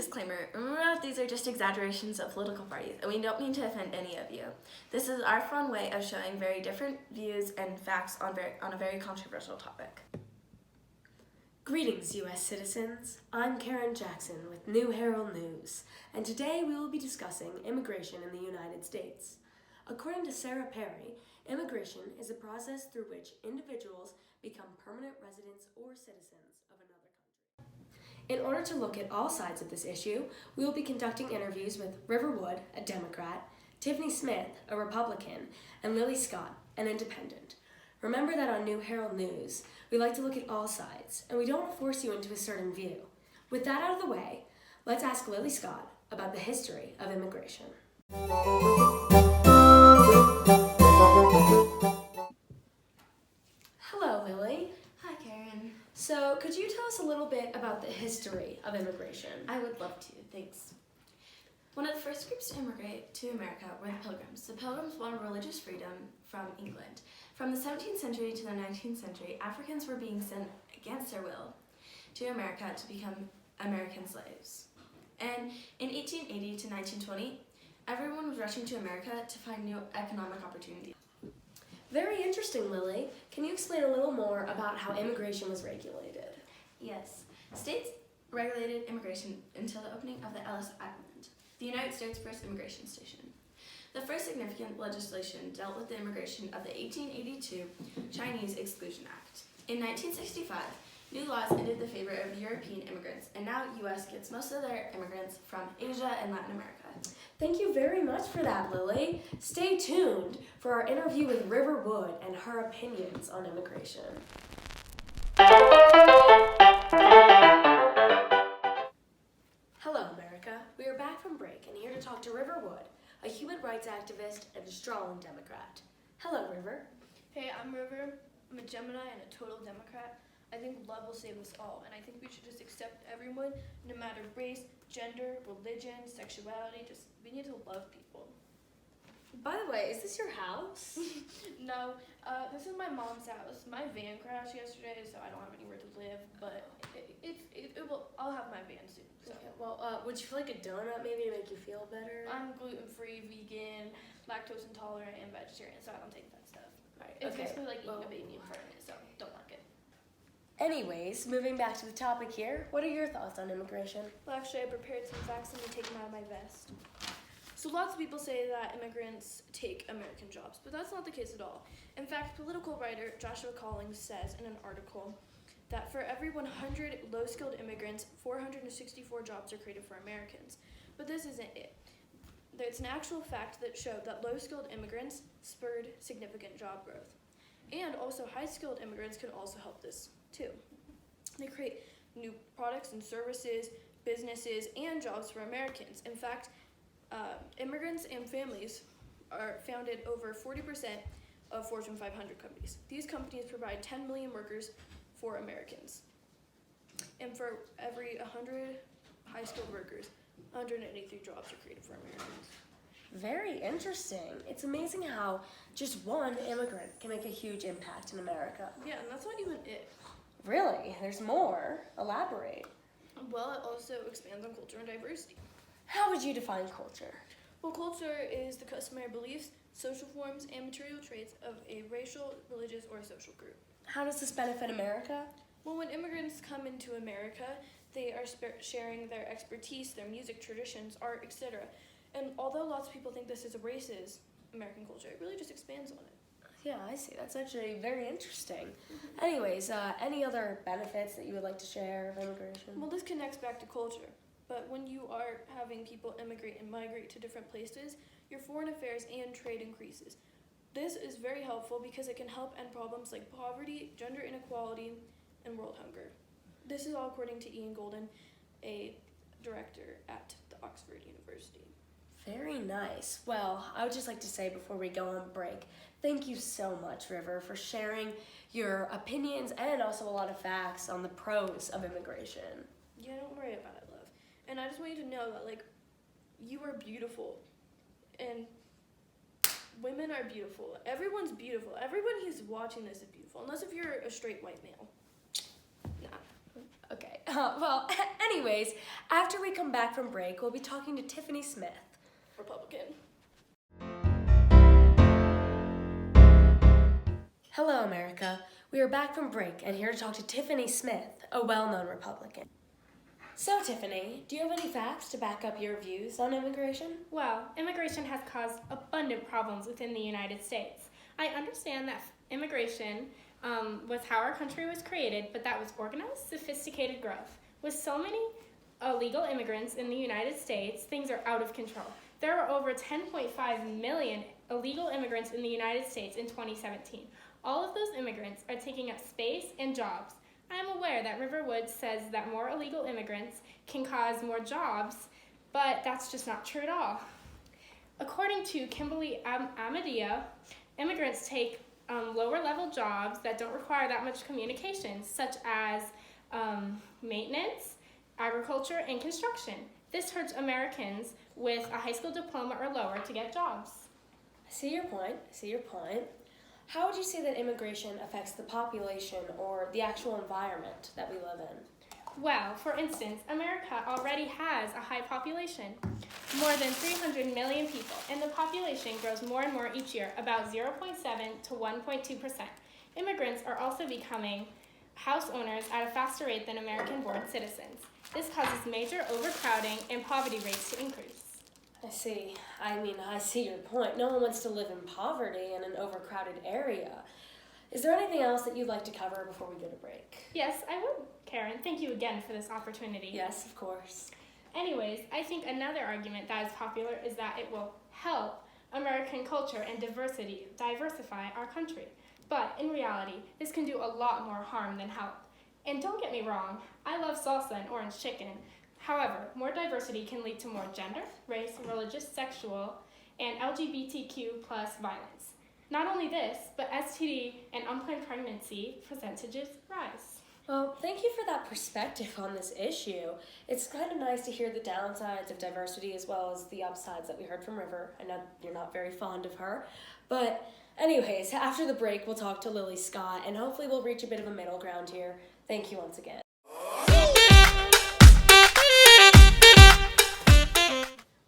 disclaimer, remember that these are just exaggerations of political parties, and we don't mean to offend any of you. This is our fun way of showing very different views and facts on a very controversial topic. Greetings, U.S. citizens. I'm Karen Jackson with New Herald News, and today we will be discussing immigration in the United States. According to Sarah Perry, immigration is a process through which individuals become permanent residents or citizens of another country. In order to look at all sides of this issue, we will be conducting interviews with River Wood, a Democrat, Tiffany Smith, a Republican, and Lily Scott, an independent. Remember that on New Herald News, we like to look at all sides, and we don't want to force you into a certain view. With that out of the way, let's ask Lily Scott about the history of immigration. Hello, Lily. Hi, Karen. So, could you tell us a little bit about the history of immigration? I would love to, thanks. One of the first groups to immigrate to America were the Pilgrims. The Pilgrims wanted religious freedom from England. From the 17th century to the 19th century, Africans were being sent against their will to America to become American slaves. And in 1880 to 1920, everyone was rushing to America to find new economic opportunities. Very interesting, Lily. Can you explain a little more about how immigration was regulated? Yes, states regulated immigration until the opening of the Ellis Island, the United States' first immigration station. The first significant legislation dealt with the immigration of the 1882 Chinese Exclusion Act. In 1965, new laws ended the favor of European immigrants, and now U.S. gets most of their immigrants from Asia and Latin America. Thank you very much for that, Lily. Stay tuned for our interview with River Wood and her opinions on immigration. Hello, America. We are back from break and here to talk to River Wood, a human rights activist and a strong Democrat. Hello, River. Hey, I'm River. I'm a Gemini and a total Democrat. I think love will save us all, and I think we should just accept everyone, no matter race, gender, religion, sexuality. We need to love people. By the way, is this your house? No, this is my mom's house. My van crashed yesterday, so I don't have anywhere to live, but I'll have my van soon. So. Okay, well, would you like a donut maybe to make you feel better? I'm gluten-free, vegan, lactose intolerant, and vegetarian, so I don't take that stuff. Right, It's okay. basically like eating a baby in front of me, so don't like it. Anyways, moving back to the topic here, what are your thoughts on immigration? Well, actually, I prepared some facts. Let me take them out of my vest. So lots of people say that immigrants take American jobs, but that's not the case at all. In fact, political writer Joshua Collins says in an article that for every 100 low-skilled immigrants, 464 jobs are created for Americans. But this isn't it. It's an actual fact that showed that low-skilled immigrants spurred significant job growth. And also, high-skilled immigrants can also help this too. They create new products and services, businesses, and jobs for Americans. In fact, immigrants and families are founded over 40% of Fortune 500 companies. These companies provide 10 million workers for Americans. And for every 100 high-skilled workers, 183 jobs are created for Americans. Very interesting. It's amazing how just one immigrant can make a huge impact in America. Yeah, and that's not even it. Really? There's more. Elaborate. Well, it also expands on culture and diversity. How would you define culture? Well, culture is the customary beliefs, social forms, and material traits of a racial, religious, or social group. How does this benefit America? Well, when immigrants come into America, they are sharing their expertise, their music, traditions, art, etc. And although lots of people think this is a racist American culture, it really just expands on it. Yeah, I see. That's actually very interesting. Anyways, any other benefits that you would like to share of immigration? Well, this connects back to culture. But when you are having people immigrate and migrate to different places, your foreign affairs and trade increases. This is very helpful because it can help end problems like poverty, gender inequality, and world hunger. This is all according to Ian Golden, a director at the Oxford University. Very nice. Well, I would just like to say before we go on break, thank you so much, River, for sharing your opinions and also a lot of facts on the pros of immigration. Yeah, don't worry about it, love. And I just want you to know that, you are beautiful. And women are beautiful. Everyone's beautiful. Everyone who's watching this is beautiful. Unless if you're a straight white male. Nah. Okay, well, anyways, after we come back from break, we'll be talking to Tiffany Smith. Republican. Hello, America. We are back from break and here to talk to Tiffany Smith, a well-known Republican. So, Tiffany, do you have any facts to back up your views on immigration? Well, immigration has caused abundant problems within the United States. I understand that immigration was how our country was created, but that was organized, sophisticated growth. With so many illegal immigrants in the United States, things are out of control. There were over 10.5 million illegal immigrants in the United States in 2017. All of those immigrants are taking up space and jobs. I am aware that Riverwood says that more illegal immigrants can cause more jobs, but that's just not true at all. According to Kimberly Amadea, immigrants take lower level jobs that don't require that much communication, such as maintenance, agriculture, and construction. This hurts Americans with a high school diploma or lower to get jobs. I see your point. How would you say that immigration affects the population or the actual environment that we live in? Well, for instance, America already has a high population, more than 300 million people, and the population grows more and more each year, about 0.7 to 1.2%. Immigrants are also becoming house owners at a faster rate than American-born citizens. This causes major overcrowding and poverty rates to increase. I see. I see your point. No one wants to live in poverty in an overcrowded area. Is there anything else that you'd like to cover before we go to break? Yes, I would, Karen. Thank you again for this opportunity. Yes, of course. Anyways, I think another argument that is popular is that it will help American culture and diversify our country. But in reality, this can do a lot more harm than help. And don't get me wrong, I love salsa and orange chicken. However, more diversity can lead to more gender, race, religious, sexual, and LGBTQ plus violence. Not only this, but STD and unplanned pregnancy percentages rise. Well, thank you for that perspective on this issue. It's kind of nice to hear the downsides of diversity as well as the upsides that we heard from River. I know you're not very fond of her. But anyways, after the break, we'll talk to Lily Scott, and hopefully we'll reach a bit of a middle ground here. Thank you once again.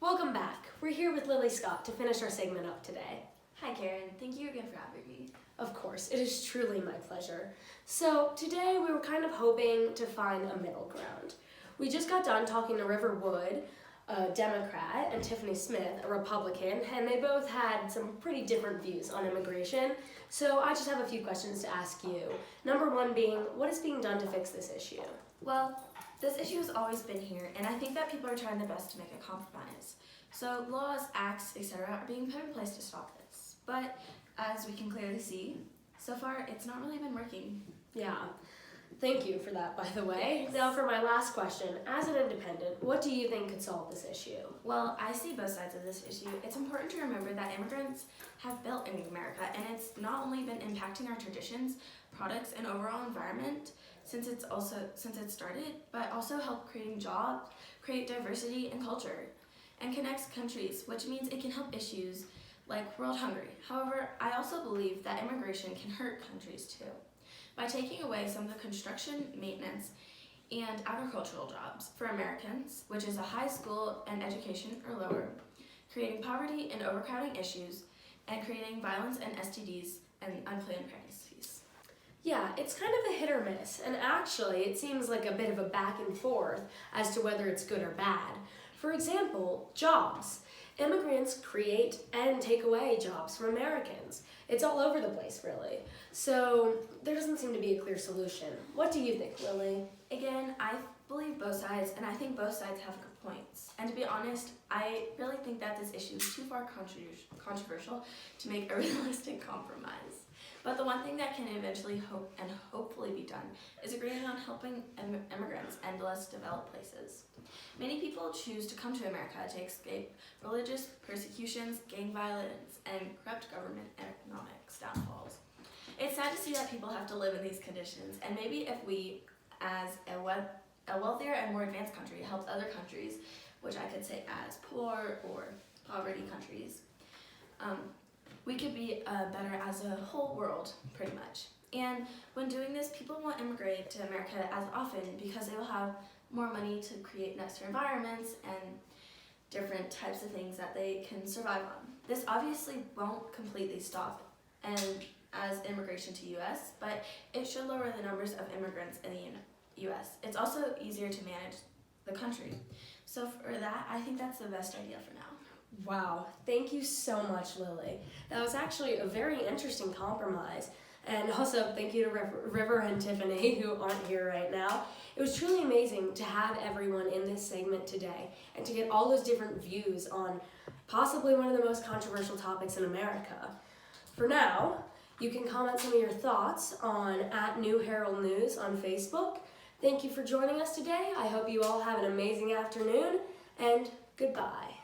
Welcome back. We're here with Lily Scott to finish our segment up today. Hi Karen, thank you again for having me. Of course, it is truly my pleasure. So today we were kind of hoping to find a middle ground. We just got done talking to River Wood, a Democrat, and Tiffany Smith, a Republican, and they both had some pretty different views on immigration. So I just have a few questions to ask you. Number one being, what is being done to fix this issue? Well, this issue has always been here, and I think that people are trying their best to make a compromise. So laws, acts, etc. are being put in place to stop this. But as we can clearly see, so far it's not really been working. Yeah. Thank you for that, by the way. Thanks. Now for my last question, as an independent, what do you think could solve this issue? Well, I see both sides of this issue. It's important to remember that immigrants have built in America, and it's not only been impacting our traditions, products, and overall environment since it started, but also helped creating jobs, create diversity and culture, and connects countries, which means it can help issues like world hunger. However, I also believe that immigration can hurt countries too. By taking away some of the construction, maintenance, and agricultural jobs for Americans, which is a high school and education or lower, creating poverty and overcrowding issues, and creating violence and STDs and unplanned pregnancies. Yeah, it's kind of a hit or miss, and actually it seems like a bit of a back and forth as to whether it's good or bad. For example, jobs. Immigrants create and take away jobs from Americans. It's all over the place, really. So there doesn't seem to be a clear solution. What do you think, Lily? Again, I believe both sides, and I think both sides have good points. And to be honest, I really think that this issue is too far controversial to make a realistic compromise. But the one thing that can eventually hopefully be done is agreeing on helping immigrants and less developed places. Many people choose to come to America to escape religious persecutions, gang violence, and corrupt government economic downfalls. It's sad to see that people have to live in these conditions, and maybe if we, as a wealthier and more advanced country, helped other countries, which I could say as poor or poverty countries, we could be better as a whole world, pretty much. And when doing this, people won't immigrate to America as often because they will have more money to create nicer environments and different types of things that they can survive on. This obviously won't completely stop as immigration to U.S., but it should lower the numbers of immigrants in the U.S. It's also easier to manage the country. So for that, I think that's the best idea for now. Wow, thank you so much, Lily. That was actually a very interesting compromise. And also, thank you to River and Tiffany, who aren't here right now. It was truly amazing to have everyone in this segment today and to get all those different views on possibly one of the most controversial topics in America. For now, you can comment some of your thoughts on @NewHeraldNews on Facebook. Thank you for joining us today. I hope you all have an amazing afternoon, and goodbye.